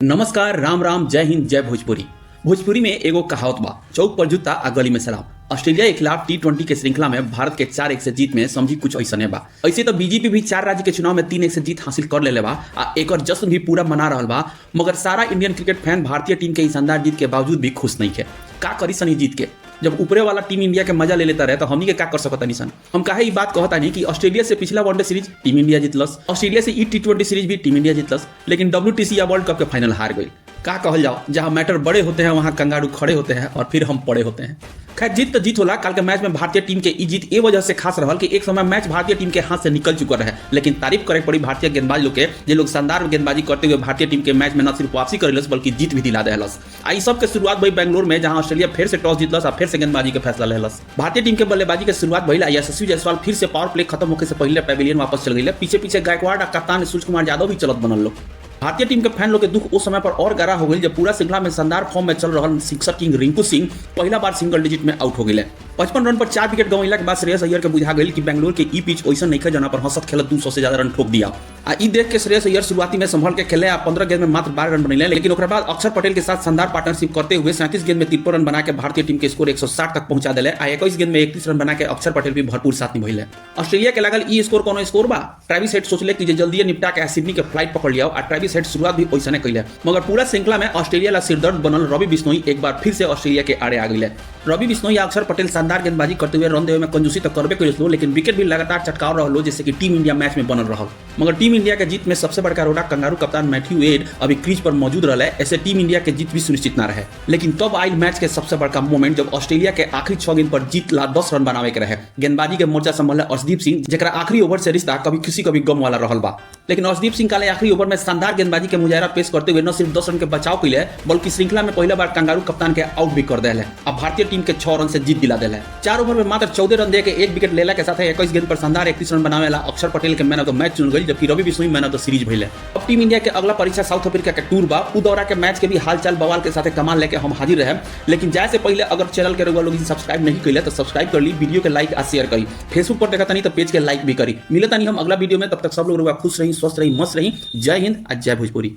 नमस्कार, राम राम, जय हिंद, जय भोजपुरी। भोजपुरी में एगो कहावत बा, चौक पर जूता आ गली में सलाम। ऑस्ट्रेलिया के खिलाफ T20 के श्रृंखला में भारत के 4-1 से जीत में समझी कुछ ऐसने बा। ऐसे तो बीजेपी भी 4 राज्य के चुनाव में 3-1 से जीत हासिल कर ले बा आ एकर जश्न भी पूरा मना रहल बा। मगर सारा इंडियन क्रिकेट फैन भारतीय टीम के शानदार जीत के बावजूद भी खुश नहीं है। का करी सनी जीत के? जब ऊपरे वाला टीम इंडिया के मजा ले लेता रहे तो हमनी के क्या कर सकता नहीं सन। हम काहे ये बात कहता नहीं कि ऑस्ट्रेलिया से पिछला वनडे सीरीज टीम इंडिया जीतलस, ऑस्ट्रेलिया से T20 सीरीज भी टीम इंडिया जीतलस, लेकिन WTC या वर्ल्ड कप के फाइनल हार गई। का कहल जाओ, जहां मैटर बड़े होते हैं वहां कंगारू खड़े होते हैं और फिर हम पड़े होते हैं। खैर, जीत तो जीत होला। कल के मैच में भारतीय टीम के जीत ए वजह से खास रहल कि एक समय मैच भारतीय टीम के हाथ से निकल चुका रहे, लेकिन तारीफ करे पड़ी भारतीय गेंदबाज लोग के, जे लोग शानदार गेंदबाजी करते हुए भारतीय टीम के मैच में न सिर्फ वापसी करेलस बल्कि जीत भी दिला देहलस। आई सब के शुरुआत भई बेंगलुरु में, जहां ऑस्ट्रेलिया फिर से टॉस जीतलस और फिर से गेंदबाजी के फैसला लेहलस। भारतीय टीम के बल्लेबाजी के शुरुआत भइल, यशस्वी जायसवाल फिर से पावर प्ले खत्म होने से पहले पैविलियन वापस चल गई। पीछे पीछे गायकवाड़ और कप्तान सूर्य कुमार यादव भी चलत बनल लोग। भारतीय टीम के फैन लोग के दुख उस समय पर और गहरा हो गई जब पूरा श्रृंखला में शानदार फॉर्म में चल रहा सिक्सर किंग रिंकू सिंह पहला बार सिंगल डिजिट में आउट हो गए। 55 रन पर 4 विकेट गंवैला के बाद श्रेयस अय्यर के बुझा गई कि बेंगलुरु के ई पिच वैसा नहीं है जना पर हंसत खेलत 200 से ज्यादा रन ठोक दिया। ई देख के श्रेयस अय्यर शुरुआती में संभल के खेले 15 गेंद में मात्र 12 रन बनेले, लेकिन उसके बाद अक्षर पटेल के साथ शानदार पार्टनरशिप करते हुए 37 गेंद में 53 रन बना के भारतीय टीम के स्कोर 160 तक पहुंचा दिले। 21 गेंद में 31 रन बना के अक्षर पटेल भी भरपूर साथ निभाइले। ऑस्ट्रेलिया के लागल ई स्कोर कोनो स्कोर बा। ट्रेविस हेड सोचले कि जल्दी निपटा के सिडनी के फ्लाइट पकड़ लिया और ट्रेविस हेड शुरुआत भी वैसा कैले, मगर पूरा श्रृंखला में ऑस्ट्रेलिया ला सिरदर्द बनल रवि बिश्नोई एक बार फिर से ऑस्ट्रेलिया के आड़े आ गए। रवि बिश्नोई या अक्षर पटेल शानदार गेंदबाजी करते हुए रन देवे में कंजूसी तो करबे करिस, लेकिन विकेट भी लगातार चटकाव रहलो, जैसे कि टीम इंडिया मैच में बनल रहल। मगर टीम इंडिया के जीत में सबसे बड़का रोड़ा कंगारू कप्तान मैथ्यू वेड अभी क्रीज पर मौजूद रहा है, ऐसे टीम इंडिया के जीत भी सुनिश्चित न रहे। लेकिन तब आई मैच के सबसे बड़का मोमेंट जब ऑस्ट्रेलिया के आखिरी 6 गेंद पर जीत ला 10 रन बनावे के रहे। गेंदबाजी के मोर्चा संभाले अर्शदीप सिंह, जरा आखिरी ओवर से रिश्ता कभी खुशी कभी गम वाला रहल बा। लेकिन अर्शदीप सिंह काले आखिरी ओवर में शानदार गेंदबाजी के मुजाहरा पेश करते हुए न सिर्फ 10 रन के बचाव कैले बल्कि श्रृंखला में पहला बार कंगारू कप्तान के आउट भी कर दिले। अब भारतीय टीम के 6 रन से जीत दिला दिले। 4 ओवर में मात्र 14 रन दे के 1 विकेट लेला के साथ 21 गेंद पर शानदार 31 रन बनावे वाला अक्षर पटेल के मैन ऑफ द मैच चुन गई, जबकि Ravi Bishnoi man of the series भइले। अब टीम इंडिया के अगला परीक्षा साउथ अफ्रीका के टूर बा। उ दौरा के मैच के भी हालचाल बवाल के साथ कमाल लेके हम हाजिर रहे। लेकिन जाए से पहले अगर चैनल के लोग सब्सक्राइब नहीं कैले तो सब्सक्राइब कर ली, वीडियो के लाइक और शेयर करी, फेसबुक पर देखा नहीं तो पेज के लाइक भी करी। मिलता नहीं हम अगला वीडियो में, तब तक सब लोग खुश रही, स्वस्थ रही, मस्त रही। जय हिंद, जय भोजपुरी।